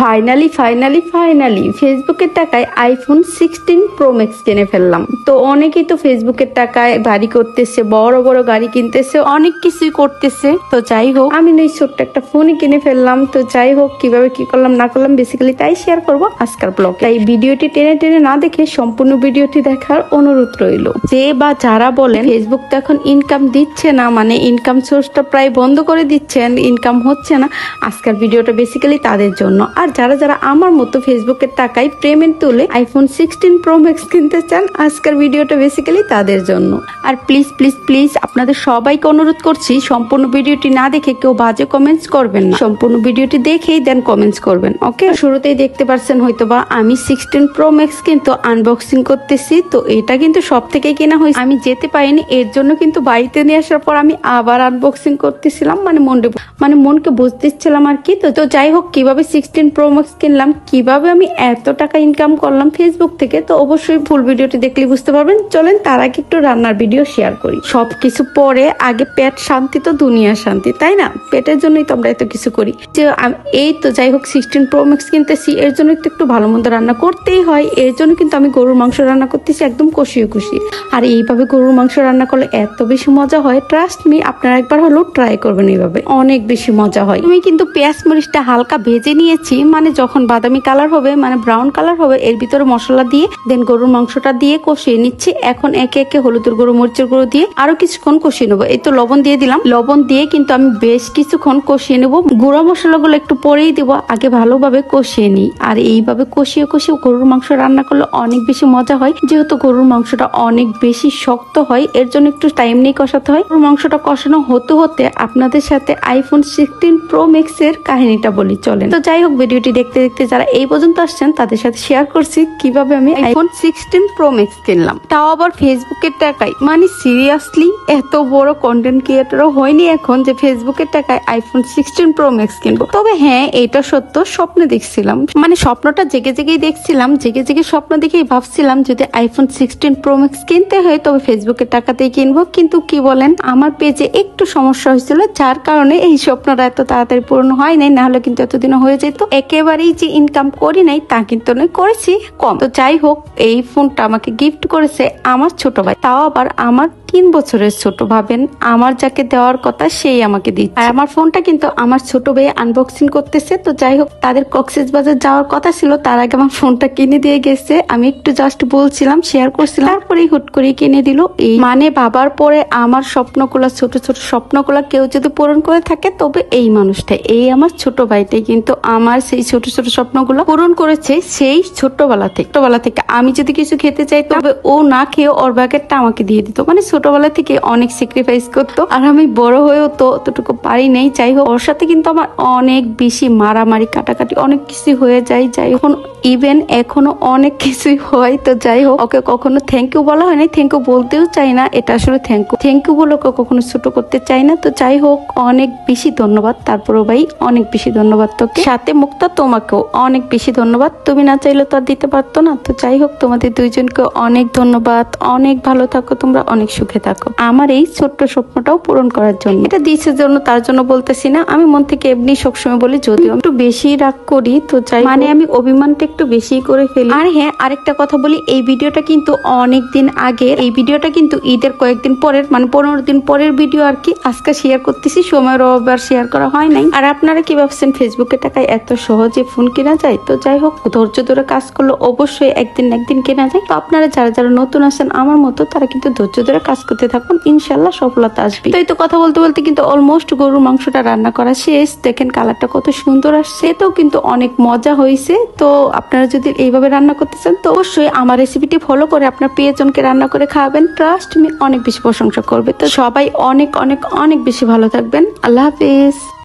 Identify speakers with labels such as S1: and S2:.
S1: Finally finally finally ফেসবুকের টাকায় iPhone 16 pro max কিনে ফেললাম। তো অনেকেই তো ফেসবুকের টাকায় বাড়ি করতেছে, বড় বড় গাড়ি কিনতেছে, অনেক কিছুই করতেছে। তো যাই হোক, আমি এই ছোট্ট একটা ফোনই কিনে ফেললাম। তো যাই হোক, কিভাবে কি করলাম না করলাম বেসিক্যালি তাই শেয়ার করব আজকের ব্লগ। তাই ভিডিওটি টেনে টেনে না দেখে সম্পূর্ণ ভিডিওটি দেখার অনুরোধ রইল। যে বা যারা বলেন ফেসবুক তো এখন ইনকাম দিচ্ছে না, মানে ইনকাম সোর্সটা প্রায় বন্ধ করে দিচ্ছেন, ইনকাম হচ্ছে না, আজকের ভিডিওটা বেসিক্যালি তাদের জন্য। আর যারা যারা আমার মতো ফেসবুকের টাকায় পেমেন্ট তুলে আইফোন 16 প্রো ম্যাক্স কিনতে চান, আজকের ভিডিওটা বেসিক্যালি তাদের জন্য। আর প্লিজ প্লিজ প্লিজ আপনাদের সবাইকে অনুরোধ করছি, সম্পূর্ণ ভিডিওটি না দেখে কেউ বাজে কমেন্টস করবেন না, সম্পূর্ণ ভিডিওটি দেখেই দেন কমেন্টস করবেন। ওকে, শুরুতেই দেখতে পারছেন হয়তোবা আমি 16 প্রো ম্যাক্স কিন্তু আনবক্সিং করতেছি। তো এটা কিন্তু সব থেকেই কেনা হয়েছে, আমি যেতে পারিনি, এর জন্য কিন্তু বাড়িতে নিয়ে আসার পর আমি আবার আনবক্সিং করতেছিলাম, মানে মনকে বুঝতেছিলাম আর কি। তো যাই হোক, কিভাবে 16 প্রো ম্যাক্স কিনলাম, কিভাবে আমি এত টাকা ইনকাম করলাম ফেসবুক থেকে, তো অবশ্যই ফুল ভিডিওটি দেখলে বুঝতে পারবেন। চলেন তার আগে একটু রান্নার ভিডিও শেয়ার করি। সবকিছু পরে আগে পেট শান্তি তো দুনিয়া শান্তি, তাই না? পেটের জন্যই তো আমরা এত কিছু করি। যে এই তো যাই হোক 16 প্রো ম্যাক্স কিনতেছি, এর জন্য একটু ভালো মন্দ রান্না করতেই হয়। এর জন্য কিন্তু আমি গরুর মাংস রান্না করতেছি একদম কষিয়ে কষিয়ে। আর এইভাবে গরুর মাংস রান্না করলে এত বেশি মজা হয়, ট্রাস্ট মি, আপনারা একবার হলেও ট্রাই করবেন, এইভাবে অনেক বেশি মজা হয়। আমি কিন্তু পেঁয়াজ মরিচটা হালকা ভেজে নিয়েছি, মানে যখন বাদামি কালার হবে, মানে ব্রাউন কালার হবে, এর ভিতরে মশলা দিয়ে দেন গরুর মাংসটা দিয়ে কষিয়ে নিচ্ছি। এখন একে একে হলুদের গুঁড়ো, মরিচের গুঁড়ো দিয়ে আরো কিছুক্ষণ কষিয়ে নেবো। এই তো লবণ দিয়ে দিলাম, লবণ দিয়ে কিন্তু আমি বেশ কিছুক্ষণ কষিয়ে নেবো। গুঁড়া মশলাগুলো একটু পরেই দিব, আগে ভালোভাবে কষিয়ে নিই। আর এইভাবে কষিয়ে কষিয়ে গরুর মাংস রান্না করলে অনেক বেশি মজা হয়, যেহেতু গরুর মাংসটা অনেক বেশি শক্ত হয়, এর জন্য একটু টাইম নিয়ে কষাতে হয়। গরুর মাংসটা কষানো হতে হতে আপনাদের সাথে আইফোন 16 প্রো ম্যাক্স এর কাহিনীটা বলি, চলেন। তো যাই হোক, ভিডিওটি দেখতে দেখতে যারা এই পর্যন্ত আসছেন তাদের সাথে শেয়ার করছি কিভাবে আমি আইফোন 16 প্রো ম্যাক্স কিনলাম, তাও আবার ফেসবুকের টাকায়। মানে সিরিয়াসলি এত বড় কন্টেন্ট ক্রিয়েটরও হয়নি এখন যে ফেসবুকের টাকায় আইফোন 16 প্রো ম্যাক্স কিনবো। তবে হ্যাঁ, এটা সত্য, স্বপ্নে দেখছিলাম, মানে স্বপ্নটা জেগে জেগেই দেখছিলাম, জেগে জেগে স্বপ্ন দেখেই ভাবছিলাম যদি আইফোন 16 প্রো ম্যাক্স কিনতে হয় তবে ফেসবুকের টাকাতেই কিনবো। কিন্তু কি বলেন, আমার পেজে একটু সমস্যা হয়েছিল, যার কারণে এই স্বপ্নটা এত তাড়াতাড়ি পূর্ণ হয় নাই, না হলে কিন্তু এতদিনও হয়ে যেত। একেবারেই যে ইনকাম করি নাই তা কিন্তু নয়, করেছি কম। তো যাই হোক, এই ফোনটা আমাকে গিফট করেছে আমার ছোট ভাই, তাও আবার আমার 3 বছরের ছোট। ভাবেন, আমার যাকে দেওয়ার কথা সেই আমাকে দিচ্ছে। আর আমার ফোনটা কিন্তু আমার ছোট ভাই আনবক্সিং করতেছে। তো যাই হোক, তাদের কক্সবাজার যাওয়ার কথা ছিল, তার আগে আমার ফোনটা কিনে দিয়ে গেছে। আমি একটু জাস্ট বলছিলাম, শেয়ার করছিলাম, তারপরেই হুট করে কিনে দিল। এই মানে ভাবার পরে আমার স্বপ্নগুলা, ছোট ছোট স্বপ্নগুলা কেউ যদি পূরণ করে থাকে তবে এই মানুষটাই, এই আমার ছোট ভাইটাই কিন্তু আমার সেই ছোট ছোট স্বপ্নগুলো পূরণ করেছে সেই ছোটবেলা থেকে। আমি যদি কিছু খেতে চাই তবে ও না খেয়ে ওর ব্যাগেরটা আমাকে দিয়ে দিত, মানে ছোটবেলা থেকে অনেক স্যাক্রিফাইস করতো। আর আমি বড় হয়েও তো অতটুকু পারি নাই। যাই হোক, ওর সাথে কিন্তু আমার অনেক বেশি মারামারি, কাটাকাটি অনেক কিছু হয়ে যায়। যাই হোক, ইভেন এখনো অনেক কিছুই হয়। তো যাই হোক, ওকে কখনো থ্যাংক ইউ বলা হয় নাই, থ্যাংক ইউ বলতেও চাই না, এটা আসলে থ্যাংক ইউ বলে ওকে কখনো ছোট করতে চাই না। তো যাই হোক, অনেক বেশি ধন্যবাদ। তারপরও ভাই অনেক বেশি ধন্যবাদ তোকে, সাথে মুক্তা তোমাকেও অনেক বেশি ধন্যবাদ, তুমি না চাইলে তো আর দিতে পারতো না। তো যাই হোক, তোমাদের দুইজনকে অনেক ধন্যবাদ, অনেক ভালো থাকো তোমরা, অনেক সুখে থাকো, আমার এই ছোট্ট স্বপ্নটাও পূরণ করার জন্য। এটা দিয়েছে জন্য তার জন্য বলতেছি না, আমি মন থেকে এমনি সবসময় বলি, যদিও একটু বেশি রাগ করি। তো যাই মানে আমি অভিমানটা একটু বেশি করে ফেলি। আর হ্যাঁ, আরেকটা কথা বলি, এই ভিডিওটা কিন্তু অনেক দিন আগে, এই ভিডিওটা কিন্তু ঈদের কয়েকদিন পরের, মানে 15 দিন পরের ভিডিও আর কি। আজকে শেয়ার করতেছি, সময়ের অভাবে শেয়ার করা হয় নাই। আর আপনারা কি ভাবছেন ফেসবুকের টাকায় এত সহজে ফোন কেনা যায়? তো যাই হোক, ধৈর্য ধরে কাজ করলে অবশ্যই একদিন না একদিন কেনা যায়। তো আপনারা যারা যারা নতুন আছেন আমার মতো, তারা কিন্তু ধৈর্য ধরে কাজ করতে থাকুন, ইনশাল্লাহ সফলতা আসবে। তো এই তো কথা বলতে বলতে কিন্তু অলমোস্ট গরুর মাংসটা রান্না করা শেষ। দেখেন কালারটা কত সুন্দর আসছে, এতেও কিন্তু অনেক মজা হয়েছে। তো আপনারা যদি এইভাবে রান্না করতে চান তো অবশ্যই আমার রেসিপিটি ফলো করে আপনার প্রিয়জনকে রান্না করে খাওয়াবেন, ট্রাস্ট মি অনেক বেশি প্রশংসা করবে। তো সবাই অনেক অনেক অনেক বেশি ভালো থাকবেন। আল্লাহ হাফেজ।